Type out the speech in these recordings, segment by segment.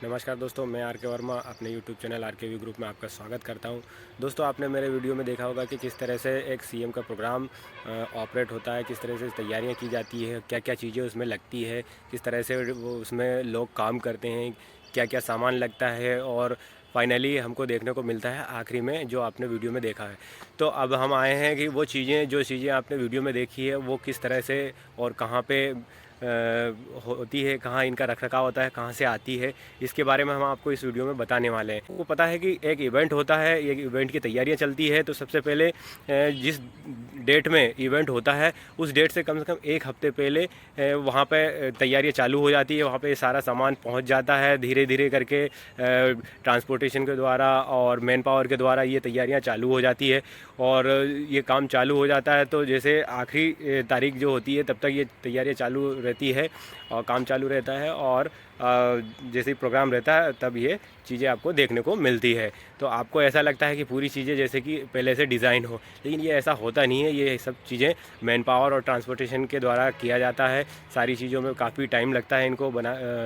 नमस्कार दोस्तों, मैं आर के वर्मा अपने यूट्यूब चैनल आर के वी ग्रुप में आपका स्वागत करता हूं। दोस्तों, आपने मेरे वीडियो में देखा होगा कि किस तरह से एक सीएम का प्रोग्राम ऑपरेट होता है, किस तरह से तैयारियां की जाती है, क्या क्या चीज़ें उसमें लगती है, किस तरह से वो उसमें लोग काम करते हैं, क्या क्या सामान लगता है और फाइनली हमको देखने को मिलता है आखिरी में जो आपने वीडियो में देखा है। तो अब हम आए हैं कि वो चीज़ें जो चीज़ें आपने वीडियो में देखी है वो किस तरह से और कहाँ पे होती है, कहाँ इनका रखरखाव होता है, कहाँ से आती है, इसके बारे में हम आपको इस वीडियो में बताने वाले हैं। आपको पता है कि एक इवेंट होता है, एक इवेंट की तैयारियां चलती है, तो सबसे पहले जिस डेट में इवेंट होता है उस डेट से कम एक हफ्ते पहले वहाँ पे तैयारियां चालू हो जाती है। वहाँ पे सारा सामान पहुँच जाता है धीरे धीरे करके, ट्रांसपोर्टेशन के द्वारा और मैन पावर के द्वारा ये तैयारियां चालू हो जाती है और ये काम चालू हो जाता है। तो जैसे आखिरी तारीख जो होती है तब तक ये तैयारियां चालू रहती है और काम चालू रहता है और जैसे ही प्रोग्राम रहता है तब ये चीज़ें आपको देखने को मिलती है। तो आपको ऐसा लगता है कि पूरी चीज़ें जैसे कि पहले से डिज़ाइन हो, लेकिन ये ऐसा होता नहीं है। ये सब चीज़ें मैन पावर और ट्रांसपोर्टेशन के द्वारा किया जाता है। सारी चीज़ों में काफ़ी टाइम लगता है इनको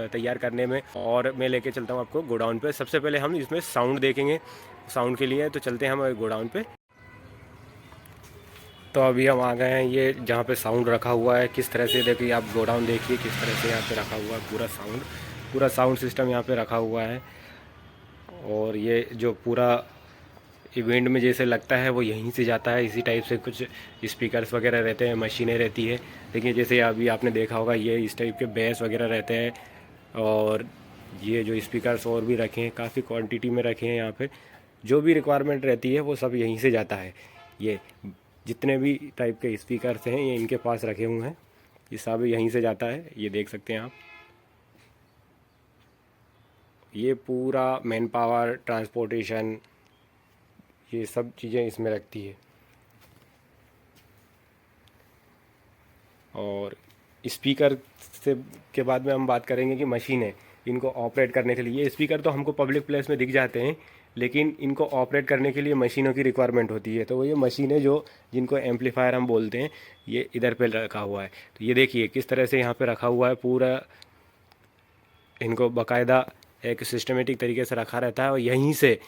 तैयार करने में। और मैं लेके चलता हूँ आपको गोडाउन पे। सबसे पहले हम इसमें साउंड देखेंगे, साउंड के लिए तो चलते हैं हम गोडाउन पे। तो अभी हम आ गए हैं ये जहाँ पे साउंड रखा हुआ है। किस तरह से देखिए, आप गोडाउन देखिए किस तरह से यहाँ पे रखा हुआ है। पूरा साउंड सिस्टम यहाँ पे रखा हुआ है। और ये जो पूरा इवेंट में जैसे लगता है वो यहीं से जाता है। इसी टाइप से कुछ स्पीकर्स वगैरह रहते हैं, मशीनें रहती है। देखिए जैसे अभी आपने देखा होगा ये इस टाइप के बेस वगैरह रहते हैं। और ये जो स्पीकर्स और भी रखे हैं, काफ़ी क्वांटिटी में रखे हैं यहाँ पे। जो भी रिक्वायरमेंट रहती है वो सब यहीं से जाता है। ये जितने भी टाइप के स्पीकर्स हैं ये इनके पास रखे हुए हैं, ये सब यहीं से जाता है। ये देख सकते हैं आप, ये पूरा मैन पावर, ट्रांसपोर्टेशन, ये सब चीज़ें इसमें रखती है। और स्पीकर से के बाद में हम बात करेंगे कि मशीनें इनको ऑपरेट करने के लिए। ये स्पीकर तो हमको पब्लिक प्लेस में दिख जाते हैं, लेकिन इनको ऑपरेट करने के लिए मशीनों की रिक्वायरमेंट होती है। तो ये मशीनें जो जिनको एम्पलीफायर हम बोलते हैं, ये इधर पे रखा हुआ है। तो ये देखिए किस तरह से यहाँ पे रखा हुआ है पूरा। इनको बाकायदा एक सिस्टमेटिक तरीके से रखा रहता है और यहीं से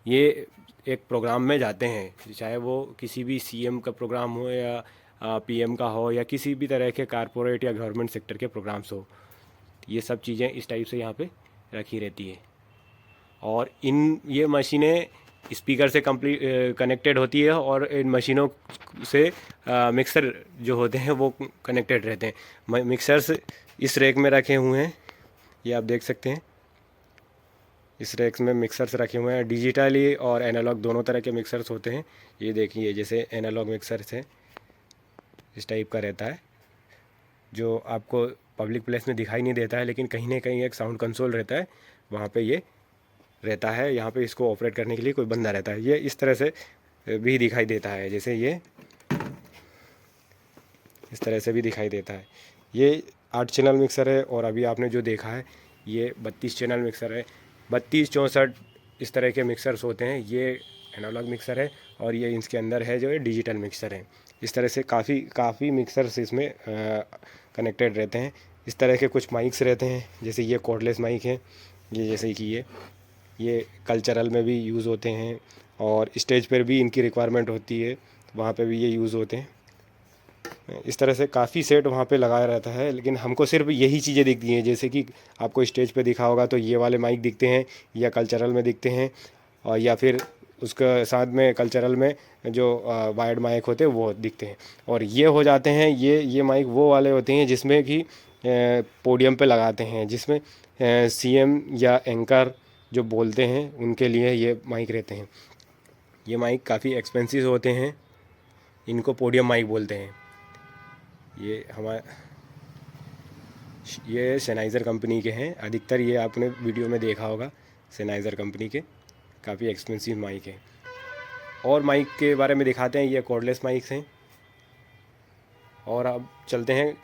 ये एक प्रोग्राम में जाते हैं, चाहे वो किसी भी सीएम का प्रोग्राम हो या पीएम का हो या किसी भी तरह के कारपोरेट या गवर्नमेंट सेक्टर के प्रोग्राम्स हो। ये सब चीज़ें इस टाइप से यहाँ पे रखी रहती है। और इन ये मशीनें स्पीकर से कंप्लीट कनेक्टेड होती है और इन मशीनों से मिक्सर जो होते हैं वो कनेक्टेड रहते हैं। मिक्सर्स इस रैक में रखे हुए हैं, ये आप देख सकते हैं। इस रैक्स में मिक्सर्स रखे हुए हैं, डिजिटली और एनालॉग दोनों तरह के मिक्सर्स होते हैं। ये देखिए जैसे एनालॉग मिक्सर्स है, इस टाइप का रहता है जो आपको पब्लिक प्लेस में दिखाई नहीं देता है, लेकिन कहीं ना कहीं एक साउंड कंसोल रहता है, वहाँ पे ये रहता है। यहाँ पे इसको ऑपरेट करने के लिए कोई बंदा रहता है। ये इस तरह से भी दिखाई देता है, जैसे ये इस तरह से भी दिखाई देता है। ये 8 चैनल मिक्सर है और अभी आपने जो देखा है ये 32 चैनल मिक्सर है। 32, 64 इस तरह के मिक्सर्स होते हैं। ये एनालॉग मिक्सर है और ये इसके अंदर है जो है डिजिटल मिक्सर है। इस तरह से काफ़ी मिक्सर्स इसमें कनेक्टेड रहते हैं। इस तरह के कुछ माइक्स रहते हैं, जैसे ये कॉर्डलेस माइक है। ये जैसे कि ये कल्चरल में भी यूज़ होते हैं और स्टेज पर भी इनकी रिक्वायरमेंट होती है, वहाँ पे भी ये यूज़ होते हैं। इस तरह से काफ़ी सेट वहाँ पे लगाया रहता है, लेकिन हमको सिर्फ यही चीज़ें दिखती हैं। जैसे कि आपको स्टेज पे दिखा होगा तो ये वाले माइक दिखते हैं या कल्चरल में दिखते हैं, और या फिर उसके साथ में कल्चरल में जो वायर्ड माइक होते हैं वो दिखते हैं। और ये हो जाते हैं, ये माइक वो वाले होते हैं जिसमें कि पोडियम पे लगाते हैं, जिसमें सीएम या एंकर जो बोलते हैं उनके लिए ये माइक रहते हैं। ये माइक काफ़ी एक्सपेंसिव होते हैं, इनको पोडियम माइक बोलते हैं। ये सेनाइज़र कंपनी के हैं अधिकतर। ये आपने वीडियो में देखा होगा, सेनाइज़र कंपनी के काफ़ी एक्सपेंसिव माइक हैं। और माइक के बारे में दिखाते हैं, ये कॉर्डलेस माइक्स हैं। और अब चलते हैं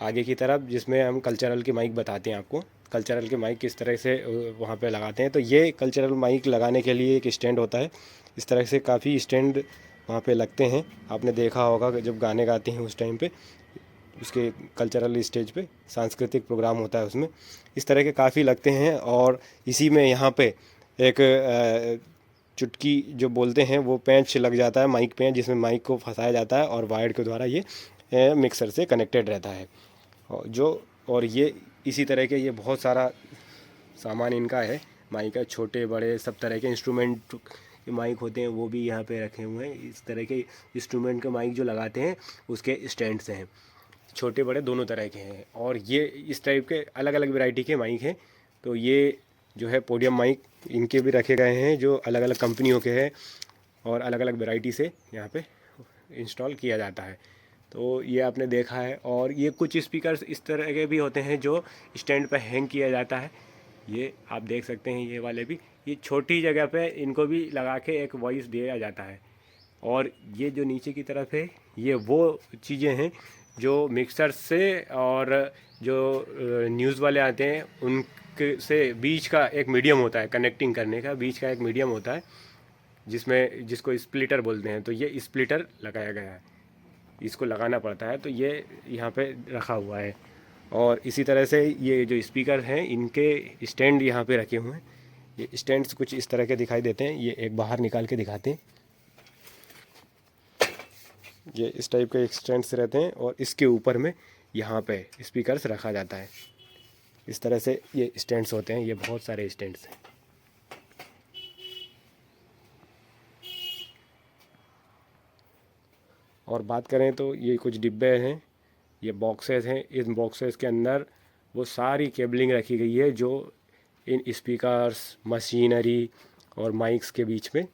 आगे की तरफ, जिसमें हम कल्चरल के माइक बताते हैं आपको। कल्चरल के माइक किस तरह से वहाँ पे लगाते हैं। तो ये कल्चरल माइक लगाने के लिए एक स्टैंड होता है। इस तरह से काफ़ी स्टैंड वहाँ पे लगते हैं। आपने देखा होगा कि जब गाने गाते हैं उस टाइम पे उसके कल्चरल स्टेज पे सांस्कृतिक प्रोग्राम होता है उसमें। इस तरह के काफ़ी लगते हैं। और इसी में यहाँ पे एक चुटकी जो बोलते हैं वो पेंच लग जाता है, माइक पेंच, जिसमें माइक को फंसाया जाता है और वायर के द्वारा ये मिक्सर से कनेक्टेड रहता है। और ये इसी तरह के ये बहुत सारा सामान इनका है। माइक का छोटे बड़े सब तरह के इंस्ट्रूमेंट के माइक होते हैं वो भी यहाँ पे रखे हुए हैं। इस तरह के इंस्ट्रूमेंट के माइक जो लगाते हैं उसके स्टैंड्स हैं, छोटे बड़े दोनों तरह के हैं। और ये इस टाइप के अलग अलग वैरायटी के माइक हैं। तो ये जो है पोडियम माइक इनके भी रखे गए हैं जो अलग अलग कंपनियों के हैं और अलग अलग वैरायटी से यहाँ पे इंस्टॉल किया जाता है। तो ये आपने देखा है। और ये कुछ स्पीकर्स इस तरह के भी होते हैं जो स्टैंड पर हैंग किया जाता है। ये आप देख सकते हैं, ये वाले भी, ये छोटी जगह पे इनको भी लगा के एक वॉइस दिया जाता है। और ये जो नीचे की तरफ है ये वो चीज़ें हैं जो मिक्सर से और जो न्यूज़ वाले आते हैं उनके से बीच का एक मीडियम होता है, कनेक्टिंग करने का बीच का एक मीडियम होता है जिसको स्प्लिटर बोलते हैं। तो ये स्प्लिटर लगाया गया है, इसको लगाना पड़ता है। तो ये यहाँ पे रखा हुआ है। और इसी तरह से ये जो स्पीकर हैं इनके स्टैंड यहाँ पे रखे हुए हैं। ये स्टैंड्स कुछ इस तरह के दिखाई देते हैं। ये एक बाहर निकाल के दिखाते हैं। ये इस टाइप के स्टैंड्स रहते हैं और इसके ऊपर में यहाँ पे स्पीकर्स रखा जाता है। इस तरह से ये स्टैंड्स होते हैं। ये बहुत सारे स्टैंड्स हैं। और बात करें तो ये कुछ डिब्बे हैं, ये बॉक्सेस हैं। इन बॉक्सेस के अंदर वो सारी केबलिंग रखी गई है जो इन स्पीकर्स, मशीनरी और माइक्स के बीच में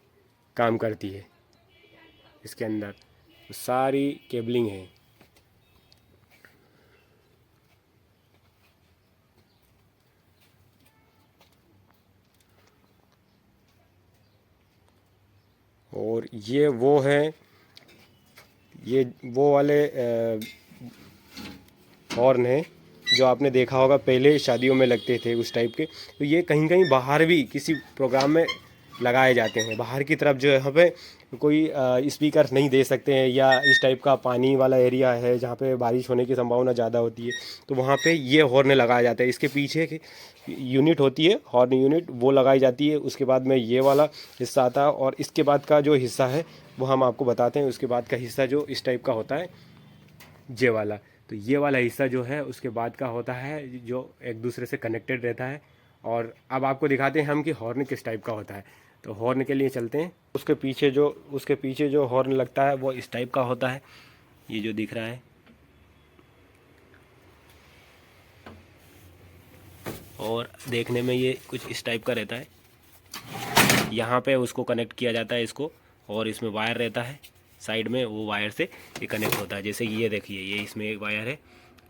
काम करती है। इसके अंदर सारी केबलिंग है। और ये वो है, ये वो वाले हॉर्न है जो आपने देखा होगा पहले शादियों में लगते थे उस टाइप के। तो ये कहीं कहीं बाहर भी किसी प्रोग्राम में लगाए जाते हैं। बाहर की तरफ जो है यहाँ पे कोई स्पीकर नहीं दे सकते हैं, या इस टाइप का पानी वाला एरिया है जहाँ पे बारिश होने की संभावना ज़्यादा होती है, तो वहाँ पे ये हॉर्न लगाया जाता है। इसके पीछे की यूनिट होती है, हॉर्न यूनिट, वो लगाई जाती है। उसके बाद में ये वाला हिस्सा आता है और इसके बाद का जो हिस्सा है वो हम आपको बताते हैं। उसके बाद का हिस्सा जो इस टाइप का होता है, ये वाला, तो ये वाला हिस्सा जो है उसके बाद का होता है जो एक दूसरे से कनेक्टेड रहता है। और अब आपको दिखाते हैं हम कि हॉर्न किस टाइप का होता है। तो हॉर्न के लिए चलते हैं। उसके पीछे जो हॉर्न लगता है वो इस टाइप का होता है, ये जो दिख रहा है। और देखने में ये कुछ इस टाइप का रहता है। यहाँ पे उसको कनेक्ट किया जाता है इसको, और इसमें वायर रहता है साइड में, वो वायर से ये कनेक्ट होता है। जैसे कि ये देखिए, ये इसमें एक वायर है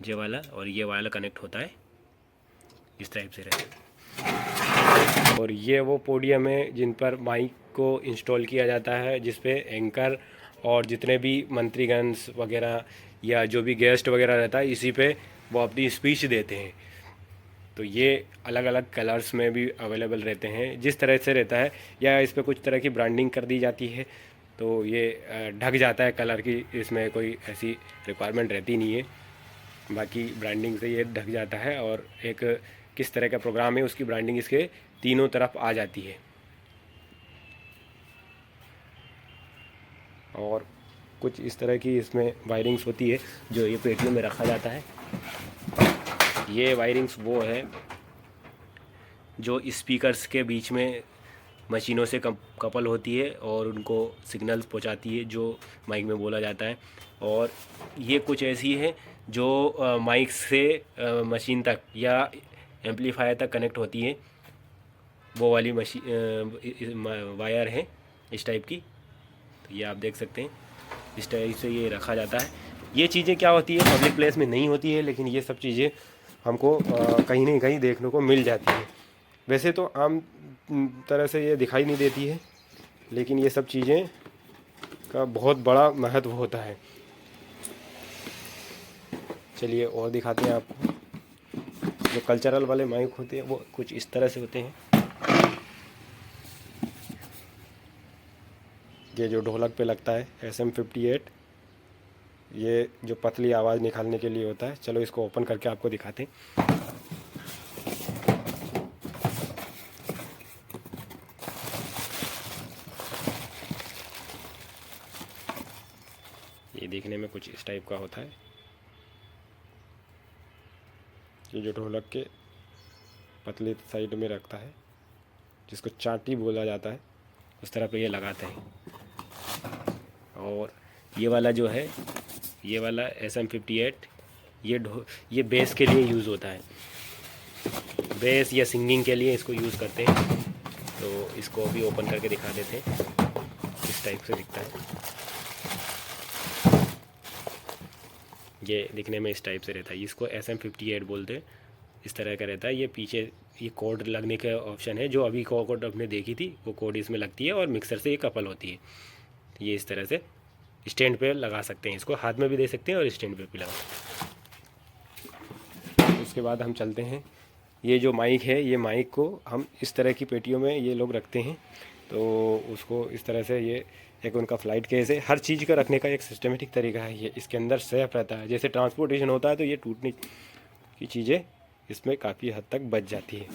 ये वाला, और ये वाला कनेक्ट होता है इस टाइप से रहता है। और ये वो पोडियम है जिन पर माइक को इंस्टॉल किया जाता है, जिस पे एंकर और जितने भी मंत्रीगण वगैरह या जो भी गेस्ट वगैरह रहता है इसी पे वो अपनी स्पीच देते हैं। तो ये अलग अलग कलर्स में भी अवेलेबल रहते हैं जिस तरह से रहता है, या इस पर कुछ तरह की ब्रांडिंग कर दी जाती है तो ये ढक जाता है कलर की, इसमें कोई ऐसी रिक्वायरमेंट रहती नहीं है। बाकी ब्रांडिंग से ये ढक जाता है और एक किस तरह का प्रोग्राम है उसकी ब्रांडिंग इसके तीनों तरफ आ जाती है। और कुछ इस तरह की इसमें वायरिंग्स होती है जो ये पेटियों में रखा जाता है। ये वायरिंग्स वो है जो स्पीकर्स के बीच में मशीनों से कपल होती है और उनको सिग्नल्स पहुंचाती है जो माइक में बोला जाता है। और ये कुछ ऐसी है जो माइक से मशीन तक या एम्पलीफायर तक कनेक्ट होती है, वो वाली वायर है इस टाइप की। तो ये आप देख सकते हैं इस टाइप से ये रखा जाता है। ये चीज़ें क्या होती है पब्लिक प्लेस में नहीं होती है, लेकिन ये सब चीज़ें हमको कहीं ना कहीं देखने को मिल जाती है। वैसे तो आम तरह से ये दिखाई नहीं देती है, लेकिन ये सब चीज़ें का बहुत बड़ा महत्व होता है। चलिए और दिखाते हैं आपको। जो कल्चरल वाले माइक होते हैं वो कुछ इस तरह से होते हैं। ये जो ढोलक पे लगता है SM58, ये जो पतली आवाज़ निकालने के लिए होता है। चलो इसको ओपन करके आपको दिखाते हैं। ये देखने में कुछ इस टाइप का होता है। ये जो ढोलक के पतले साइड में रखता है, जिसको चाटी बोला जाता है, उस तरह पे ये लगाते हैं। और ये वाला जो है, ये वाला SM58, ये बेस के लिए यूज़ होता है। बेस या सिंगिंग के लिए इसको यूज़ करते हैं। तो इसको भी ओपन करके दिखा देते हैं, किस टाइप से दिखता है। ये दिखने में इस टाइप से रहता है। इसको SM58 बोलते हैं। इस तरह का रहता है। ये पीछे ये कोड लगने का ऑप्शन है, जो अभी कोड आपने देखी थी वो कोड इसमें लगती है और मिक्सर से ये कपल होती है। ये इस तरह से स्टैंड पे लगा सकते हैं, इसको हाथ में भी दे सकते हैं और स्टैंड पे भी लगा सकते हैं। उसके बाद हम चलते हैं। ये जो माइक है, ये माइक को हम इस तरह की पेटियों में ये लोग रखते हैं। तो उसको इस तरह से, ये एक उनका फ़्लाइट केस है। हर चीज़ का रखने का एक सिस्टमेटिक तरीका है। ये इसके अंदर सेफ रहता है। जैसे ट्रांसपोर्टेशन होता है तो ये टूटने की चीज़ें इसमें काफ़ी हद तक बच जाती है।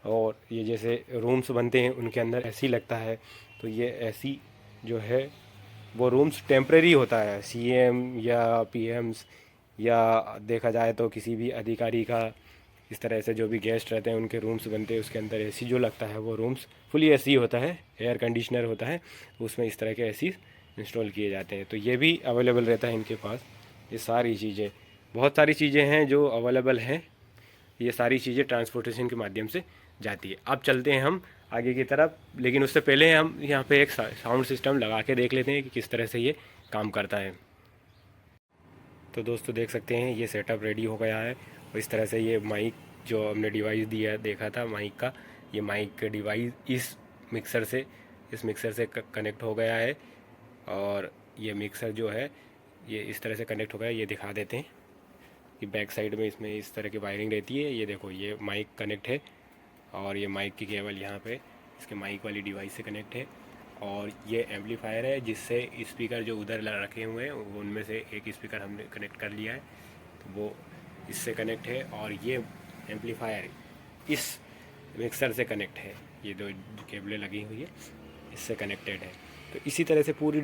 और ये जैसे रूम्स बनते हैं उनके अंदर एसी लगता है, तो ये एसी जो है वो रूम्स टेम्प्रेरी होता है। CM या PMs या देखा जाए तो किसी भी अधिकारी का, इस तरह से जो भी गेस्ट रहते हैं उनके रूम्स बनते हैं, उसके अंदर एसी जो लगता है वो रूम्स फुली एसी होता है, एयर कंडीशनर होता है, उसमें इस तरह के एसी इंस्टॉल किए जाते हैं। तो ये भी अवेलेबल रहता है इनके पास। ये सारी चीज़ें, बहुत सारी चीज़ें हैं जो अवेलेबल हैं। ये सारी चीज़ें ट्रांसपोर्टेशन के माध्यम से जाती है। अब चलते हैं हम आगे की तरफ, लेकिन उससे पहले हम यहाँ पे एक साउंड सिस्टम लगा के देख लेते हैं कि किस तरह से ये काम करता है। तो दोस्तों देख सकते हैं ये सेटअप रेडी हो गया है। और इस तरह से ये माइक जो हमने डिवाइस दिया देखा था माइक का, ये माइक डिवाइस इस मिक्सर से कनेक्ट हो गया है। और ये मिक्सर जो है ये इस तरह से कनेक्ट हो गया, ये दिखा देते हैं कि बैक साइड में इसमें इस तरह की वायरिंग रहती है। ये देखो, ये माइक कनेक्ट है और ये माइक की केबल यहाँ पे इसके माइक वाली डिवाइस से कनेक्ट है। और ये एम्पलीफायर है, जिससे स्पीकर जो उधर रखे हुए हैं वो उनमें से एक स्पीकर हमने कनेक्ट कर लिया है, तो वो इससे कनेक्ट है। और ये एम्पलीफायर इस मिक्सर से कनेक्ट है। ये दो केबलें लगी हुई है, इससे कनेक्टेड है। तो इसी तरह से पूरी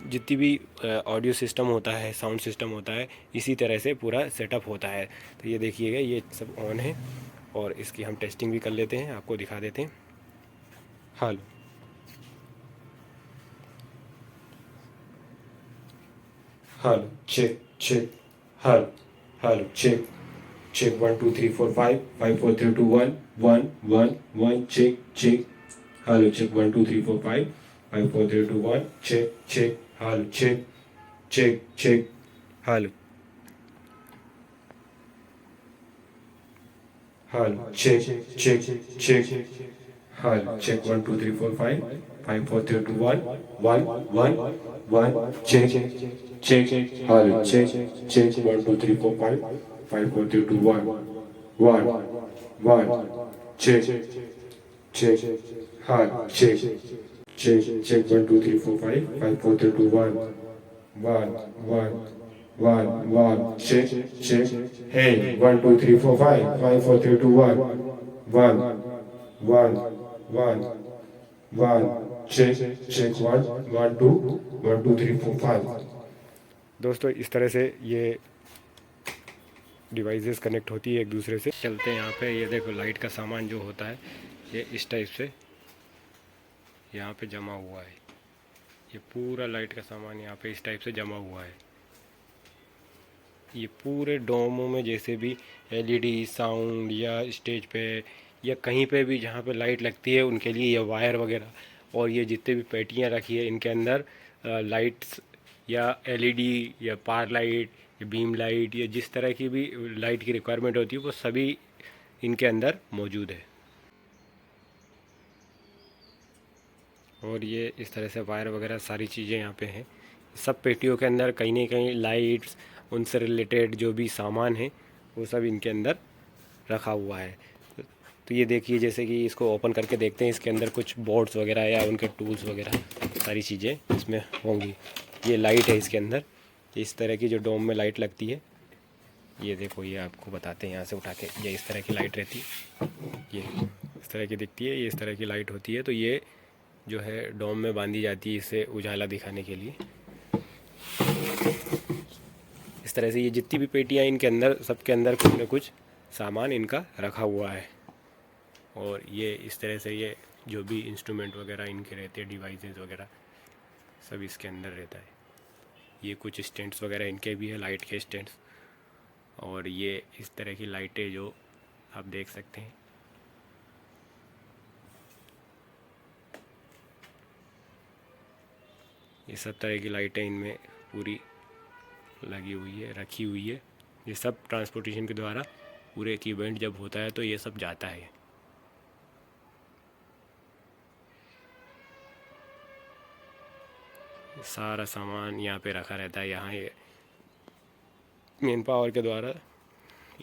जितनी भी ऑडियो सिस्टम होता है, साउंड सिस्टम होता है, इसी तरह से पूरा सेटअप होता है। तो ये देखिएगा, ये सब ऑन है और इसकी हम टेस्टिंग भी कर लेते हैं, आपको दिखा देते हैं। Hello hello, check check, hello hello, check check, 1 2 3 4 5 5 4 3 2 1 1 1 1, check check, hello, check 1 2 3 4 5 5 4 3 2 1, check check, hello, check check check, hello hello, check check check, hello, check 1 2 3 4 5 5 4 3 2 1 1 1 1, check check, hello, check check, 1 2 3 4 5 5 4 3 2 1 1 1, check check, hello, check check check, 1 2 3 4 5 5 4 3 2 1 1 1 1 1, check check, hey, 1 2 3 4 5 5 4 3 2 1 1 1 1 1, check check, 1 1 2 1 2 3 4 5। दोस्तों इस तरह से ये devices connect होती है एक दूसरे से। चलते हैं यहाँ पे, ये देखो लाइट का सामान जो होता है ये इस टाइप से यहाँ पे जमा हुआ है। ये पूरा लाइट का सामान यहाँ पे इस टाइप से जमा हुआ है। ये पूरे डोमों में जैसे भी LED साउंड या स्टेज पे या कहीं पे भी जहाँ पे लाइट लगती है उनके लिए ये वायर वगैरह और ये जितने भी पेटियाँ रखी है इनके अंदर लाइट्स या LED या पार लाइट या बीम लाइट या जिस तरह की भी लाइट की रिक्वायरमेंट होती है वो सभी इनके अंदर मौजूद है। और ये इस तरह से वायर वगैरह सारी चीज़ें यहाँ पे हैं। सब पेटियों के अंदर कहीं ना कहीं लाइट्स, उनसे रिलेटेड जो भी सामान है वो सब इनके अंदर रखा हुआ है। तो ये देखिए, जैसे कि इसको ओपन करके देखते हैं, इसके अंदर कुछ बोर्ड्स वगैरह या उनके टूल्स वगैरह सारी चीज़ें इसमें होंगी। ये लाइट है इसके अंदर, इस तरह की जो डोम में लाइट लगती है, ये देखो, ये आपको बताते हैं यहाँ से उठा के, ये इस तरह की लाइट रहती है, ये इस तरह की दिखती है, ये इस तरह की लाइट होती है। तो ये जो है डोम में बांधी जाती है इसे उजाला दिखाने के लिए। इस तरह से ये जितनी भी पेटियाँ इनके अंदर, सबके अंदर कुछ न कुछ सामान इनका रखा हुआ है। और ये इस तरह से ये जो भी इंस्ट्रूमेंट वगैरह इनके रहते हैं, डिवाइसेस वगैरह सब इसके अंदर रहता है। ये कुछ स्टैंड्स वगैरह इनके भी है, लाइट के स्टैंड्स। और ये इस तरह की लाइटें जो आप देख सकते हैं, ये सब तरह की लाइटें इनमें पूरी लगी हुई है, रखी हुई है। ये सब ट्रांसपोर्टेशन के द्वारा पूरे एक इवेंट जब होता है तो ये सब जाता है। सारा सामान यहाँ पे रखा रहता है, यहाँ ये मेन पावर के द्वारा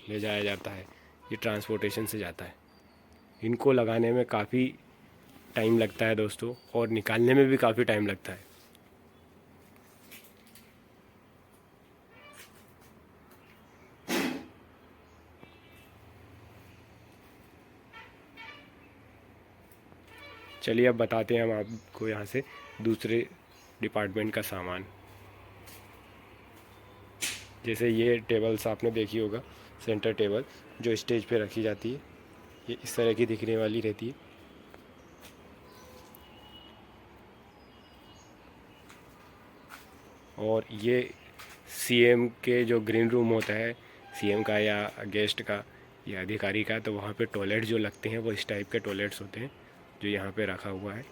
ले जाया जाता है, ये ट्रांसपोर्टेशन से जाता है। इनको लगाने में काफ़ी टाइम लगता है दोस्तों, और निकालने में भी काफ़ी टाइम लगता है। चलिए अब बताते हैं हम आपको यहाँ से दूसरे डिपार्टमेंट का सामान। जैसे ये टेबल्स आपने देखी होगा, सेंटर टेबल जो स्टेज पे रखी जाती है, ये इस तरह की दिखने वाली रहती है। और ये सीएम के जो ग्रीन रूम होता है, सीएम का या गेस्ट का या अधिकारी का, तो वहाँ पे टॉयलेट जो लगते हैं वो इस टाइप के टॉयलेट्स होते हैं जो यहाँ पे रखा हुआ है।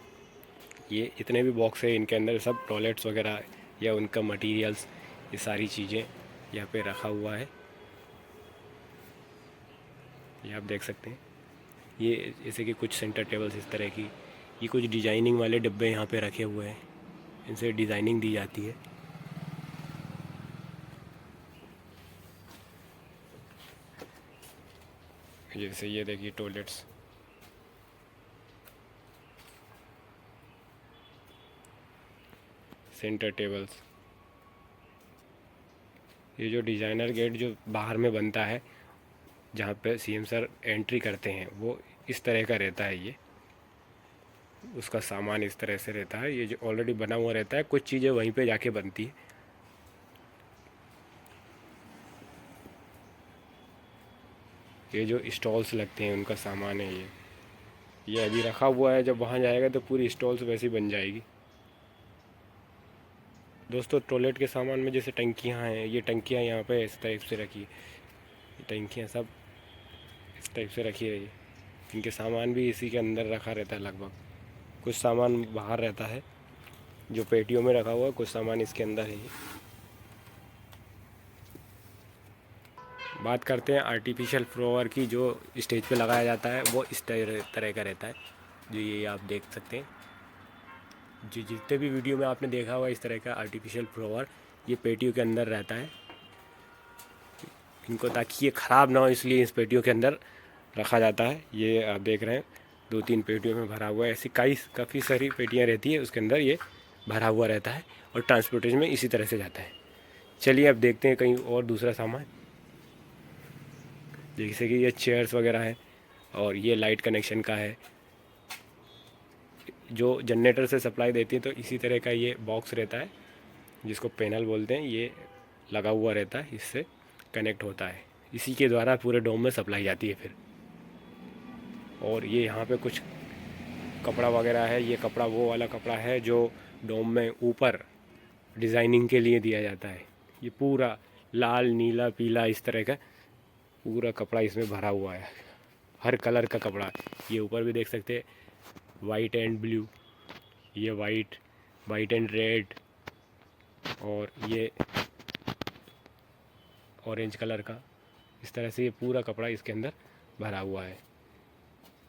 ये इतने भी बॉक्स है, इनके अंदर सब टॉयलेट्स वगैरह या उनका मटेरियल्स, ये सारी चीज़ें यहाँ पे रखा हुआ है। ये आप देख सकते हैं, ये जैसे कि कुछ सेंटर टेबल्स इस तरह की, ये कुछ डिजाइनिंग वाले डब्बे यहाँ पे रखे हुए हैं, इनसे डिज़ाइनिंग दी जाती है। जैसे ये देखिए टॉयलेट्स, सेंटर टेबल्स, ये जो डिज़ाइनर गेट जो बाहर में बनता है जहाँ पे सीएम सर एंट्री करते हैं, वो इस तरह का रहता है। ये उसका सामान इस तरह से रहता है, ये जो ऑलरेडी बना हुआ रहता है, कुछ चीज़ें वहीं पे जाके बनती है। ये जो स्टॉल्स लगते हैं उनका सामान है, ये अभी रखा हुआ है, जब वहाँ जाएगा तो पूरी स्टॉल्स वैसी बन जाएगी। दोस्तों टॉयलेट के सामान में जैसे टंकियाँ हैं, ये टंकियाँ यहाँ पे इस टाइप से रखी है, ये टंकियाँ सब इस टाइप से रखी है। इनके सामान भी इसी के अंदर रखा रहता है लगभग। कुछ सामान बाहर रहता है जो पेटियों में रखा हुआ है, कुछ सामान इसके अंदर है। बात करते हैं आर्टिफिशियल फ्लावर की, जो स्टेज पे लगाया जाता है वो इस तरह का रहता है, जो ये आप देख सकते हैं। जो जितने भी वीडियो में आपने देखा हुआ इस तरह का आर्टिफिशियल फ्लावर, ये पेटियों के अंदर रहता है। इनको ताकि ये ख़राब ना हो इसलिए इस पेटियों के अंदर रखा जाता है। ये आप देख रहे हैं 2-3 पेटियों में भरा हुआ है, ऐसी काफ़ी सारी पेटियाँ रहती है, उसके अंदर ये भरा हुआ रहता है और ट्रांसपोर्टेशन में इसी तरह से जाता है। चलिए अब देखते हैं कहीं और दूसरा सामान, जैसे कि ये चेयर्स वगैरह है, और ये लाइट कनेक्शन का है जो जनरेटर से सप्लाई देती है। तो इसी तरह का ये बॉक्स रहता है जिसको पैनल बोलते हैं, ये लगा हुआ रहता है, इससे कनेक्ट होता है, इसी के द्वारा पूरे डोम में सप्लाई जाती है फिर। और ये यहाँ पे कुछ कपड़ा वगैरह है, ये कपड़ा वो वाला कपड़ा है जो डोम में ऊपर डिज़ाइनिंग के लिए दिया जाता है। ये पूरा लाल नीला पीला इस तरह का पूरा कपड़ा इसमें भरा हुआ है, हर कलर का कपड़ा। ये ऊपर भी देख सकते हैं, वाइट एंड ब्लू, ये वाइट एंड रेड, और ये ऑरेंज कलर का। इस तरह से ये पूरा कपड़ा इसके अंदर भरा हुआ है।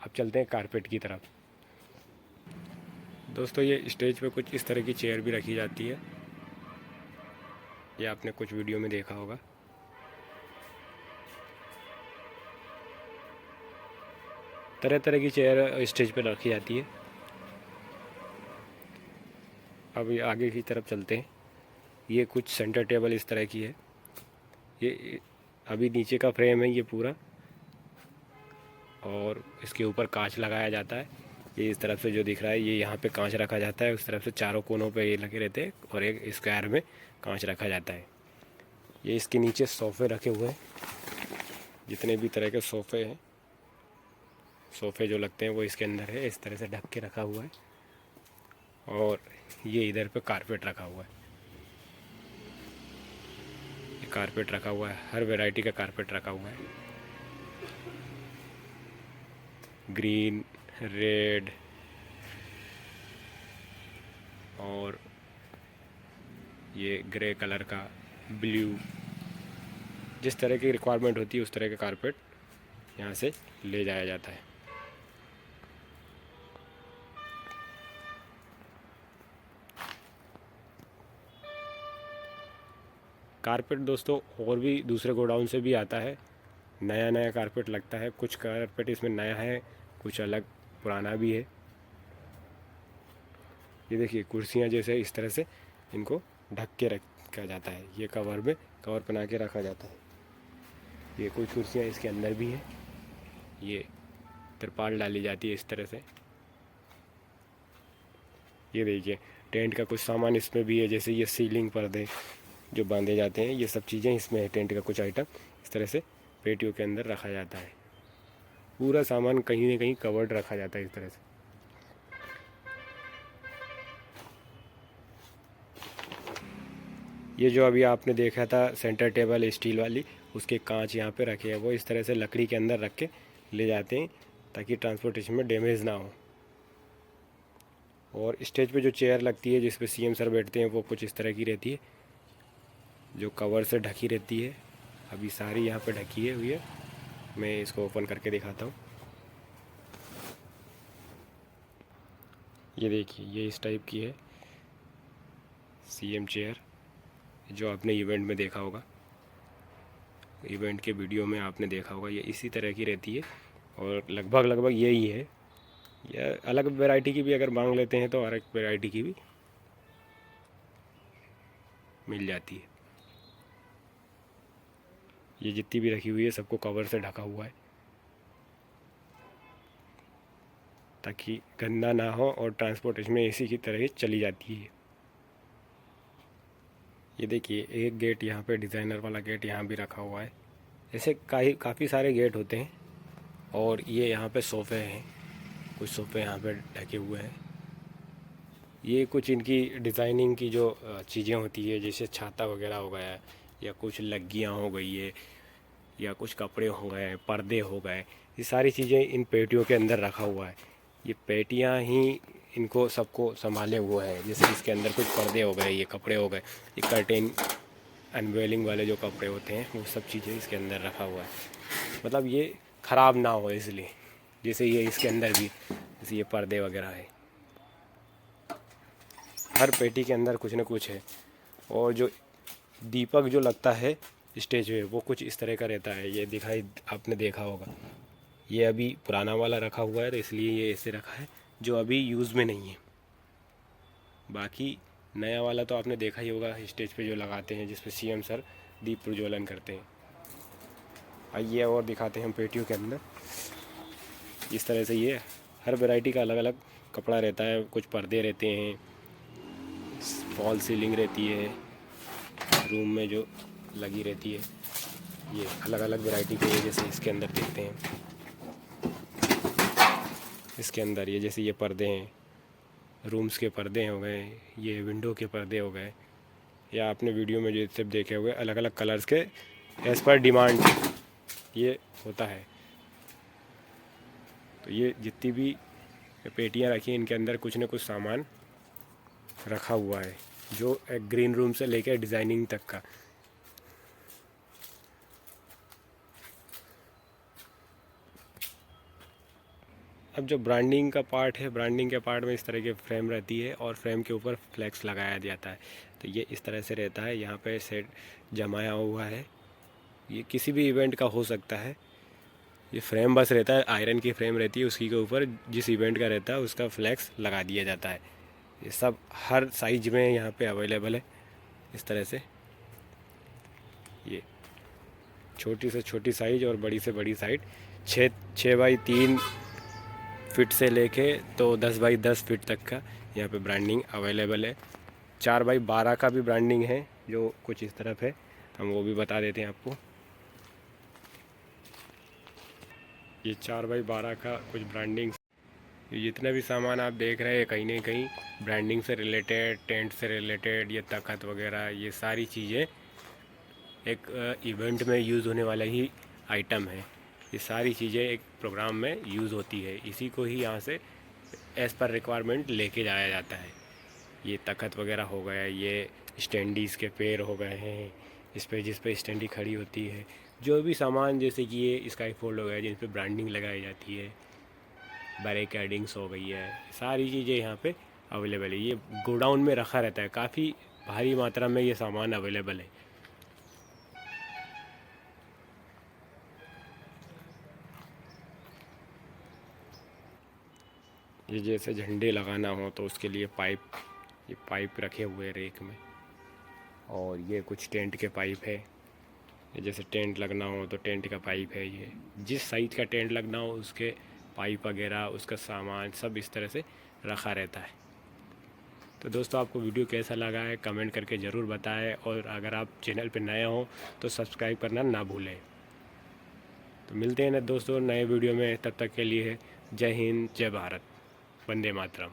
अब चलते हैं कारपेट की तरफ। दोस्तों ये स्टेज पे कुछ इस तरह की चेयर भी रखी जाती है, ये आपने कुछ वीडियो में देखा होगा। तरह तरह की चेयर स्टेज पे रखी जाती है। अब ये आगे की तरफ चलते हैं। ये कुछ सेंटर टेबल इस तरह की है। ये अभी नीचे का फ्रेम है ये पूरा, और इसके ऊपर कांच लगाया जाता है। ये इस तरफ से जो दिख रहा है ये यहाँ पे कांच रखा जाता है, उस तरफ से चारों कोनों पे ये लगे रहते हैं और एक स्क्वायर में कांच रखा जाता है। ये इसके नीचे सोफ़े रखे हुए हैं, जितने भी तरह के सोफ़े हैं, सोफ़े जो लगते हैं वो इसके अंदर है, इस तरह से ढक के रखा हुआ है। और ये इधर पे कारपेट रखा हुआ है, ये कारपेट रखा हुआ है, हर वैरायटी का कारपेट रखा हुआ है, ग्रीन, रेड और ये ग्रे कलर का, ब्लू, जिस तरह की रिक्वायरमेंट होती है उस तरह का कारपेट यहाँ से ले जाया जाता है। कारपेट दोस्तों और भी दूसरे गोडाउन से भी आता है, नया नया कारपेट लगता है। कुछ कारपेट इसमें नया है, कुछ अलग पुराना भी है। ये देखिए कुर्सियाँ जैसे इस तरह से इनको ढक के रखा जाता है, ये कवर में कवर बना के रखा जाता है। ये कुछ कुर्सियाँ इसके अंदर भी हैं, ये तिरपाल डाली जाती है इस तरह से। ये देखिए टेंट का कुछ सामान इसमें भी है, जैसे ये सीलिंग पर्दे जो बांधे जाते हैं, ये सब चीज़ें इसमें है। टेंट का कुछ आइटम इस तरह से पेटियों के अंदर रखा जाता है। पूरा सामान कहीं ना कहीं कवर्ड रखा जाता है इस तरह से। ये जो अभी आपने देखा था सेंटर टेबल स्टील वाली, उसके कांच यहाँ पे रखे हैं, वो इस तरह से लकड़ी के अंदर रख के ले जाते हैं ताकि ट्रांसपोर्टेशन में डैमेज ना हो। और स्टेज पे जो चेयर लगती है जिस पे सीएम सर बैठते हैं वो कुछ इस तरह की रहती है, जो कवर से ढकी रहती है। अभी सारी यहाँ पे ढकी है हुई है, मैं इसको ओपन करके दिखाता हूँ। ये देखिए ये इस टाइप की है सीएम चेयर, जो आपने इवेंट में देखा होगा, इवेंट के वीडियो में आपने देखा होगा, ये इसी तरह की रहती है और लगभग यही है। या अलग वैरायटी की भी अगर मांग लेते हैं तो अलग वैरायटी की भी मिल जाती है। ये जितनी भी रखी हुई है सबको कवर से ढका हुआ है ताकि गंदा ना हो और ट्रांसपोर्टेशन में इसी की तरह ही चली जाती है। ये देखिए एक गेट यहाँ पे डिज़ाइनर वाला गेट यहाँ भी रखा हुआ है। ऐसे काफ़ी सारे गेट होते हैं। और ये यहाँ पे सोफ़े हैं, कुछ सोफ़े यहाँ पे ढके हुए हैं। ये कुछ इनकी डिज़ाइनिंग की जो चीज़ें होती है, जैसे छाता वगैरह हो गया, या कुछ लग्गियाँ हो गई है, या कुछ कपड़े हो गए, पर्दे हो गए, ये सारी चीज़ें इन पेटियों के अंदर रखा हुआ है। ये पेटियाँ ही इनको सबको संभाले हुआ है। जैसे इसके अंदर कुछ पर्दे हो गए, ये कपड़े हो गए, ये कर्टेन अनवेलिंग वाले जो कपड़े होते हैं वो सब चीज़ें इसके अंदर रखा हुआ है, मतलब ये ख़राब ना हो इसलिए। जैसे ये इसके अंदर भी जैसे ये पर्दे वगैरह है, हर पेटी के अंदर कुछ ना कुछ है। और जो दीपक जो लगता है स्टेज पे वो कुछ इस तरह का रहता है, ये दिखाई आपने देखा होगा। ये अभी पुराना वाला रखा हुआ है तो इसलिए ये ऐसे रखा है, जो अभी यूज़ में नहीं है। बाकी नया वाला तो आपने देखा ही होगा स्टेज पे जो लगाते हैं, जिसपे सीएम सर दीप प्रज्वलन करते हैं। आइए और दिखाते हैं हम पेटियों के अंदर। इस तरह से ये हर वैरायटी का अलग अलग कपड़ा रहता है, कुछ पर्दे रहते हैं, फॉल सीलिंग रहती है, रूम में जो लगी रहती है, ये अलग अलग वैरायटी के। जैसे इसके अंदर देखते हैं, इसके अंदर ये जैसे ये पर्दे हैं, रूम्स के पर्दे हो गए, ये विंडो के पर्दे हो गए, या आपने वीडियो में जो सब देखे हुए अलग अलग कलर्स के एज़ पर डिमांड ये होता है। तो ये जितनी भी पेटियां रखी हैं इनके अंदर कुछ न कुछ सामान रखा हुआ है, जो एक ग्रीन रूम से लेकर डिज़ाइनिंग तक का। अब जो ब्रांडिंग का पार्ट है, ब्रांडिंग के पार्ट में इस तरह की फ्रेम रहती है और फ्रेम के ऊपर फ्लैक्स लगाया जाता है। तो ये इस तरह से रहता है, यहाँ पे सेट जमाया हुआ है। ये किसी भी इवेंट का हो सकता है। ये फ्रेम बस रहता है, आयरन की फ्रेम रहती है, उसकी के ऊपर जिस इवेंट का रहता है उसका फ्लैक्स लगा दिया जाता है। ये सब हर साइज में यहाँ पे अवेलेबल है। इस तरह से ये छोटी से छोटी साइज और बड़ी से बड़ी साइज 6 बाई 3 फिट से लेके तो 10 बाई 10 फिट तक का यहाँ पे ब्रांडिंग अवेलेबल है। 4 बाई 12 का भी ब्रांडिंग है जो कुछ इस तरफ है, हम वो भी बता देते हैं आपको। ये 4 बाई 12 का कुछ ब्रांडिंग, ये जितना भी सामान आप देख रहे हैं कहीं ना कहीं ब्रांडिंग से रिलेटेड, टेंट से रिलेटेड, ये तख़्त वगैरह, ये सारी चीज़ें एक इवेंट में यूज़ होने वाला ही आइटम है। ये सारी चीज़ें एक प्रोग्राम में यूज़ होती है, इसी को ही यहाँ से एज़ पर रिक्वायरमेंट लेके जाया जाता है। ये तख़्त वगैरह हो गया, ये स्टैंडीज़ के पैर हो गए हैं, जिस पे स्टैंडी खड़ी होती है, जो भी सामान जैसे कि ये स्काई फोल्ड हो गया जिन पे ब्रांडिंग लगाई जाती है, बैरिकेडिंग्स हो गई है, सारी चीज़ें यहाँ पे अवेलेबल है। ये गोडाउन में रखा रहता है, काफ़ी भारी मात्रा में ये सामान अवेलेबल है। ये जैसे झंडे लगाना हो तो उसके लिए ये पाइप रखे हुए हैं रेक में, और ये कुछ टेंट के पाइप है। ये जैसे टेंट लगना हो तो टेंट का पाइप है, ये जिस साइज़ का टेंट लगना हो उसके पाइप वगैरह, उसका सामान सब इस तरह से रखा रहता है। तो दोस्तों आपको वीडियो कैसा लगा है कमेंट करके ज़रूर बताएं, और अगर आप चैनल पर नए हो तो सब्सक्राइब करना ना भूलें। तो मिलते हैं ना दोस्तों नए वीडियो में, तब तक के लिए जय हिंद, जय भारत, वंदे मातरम।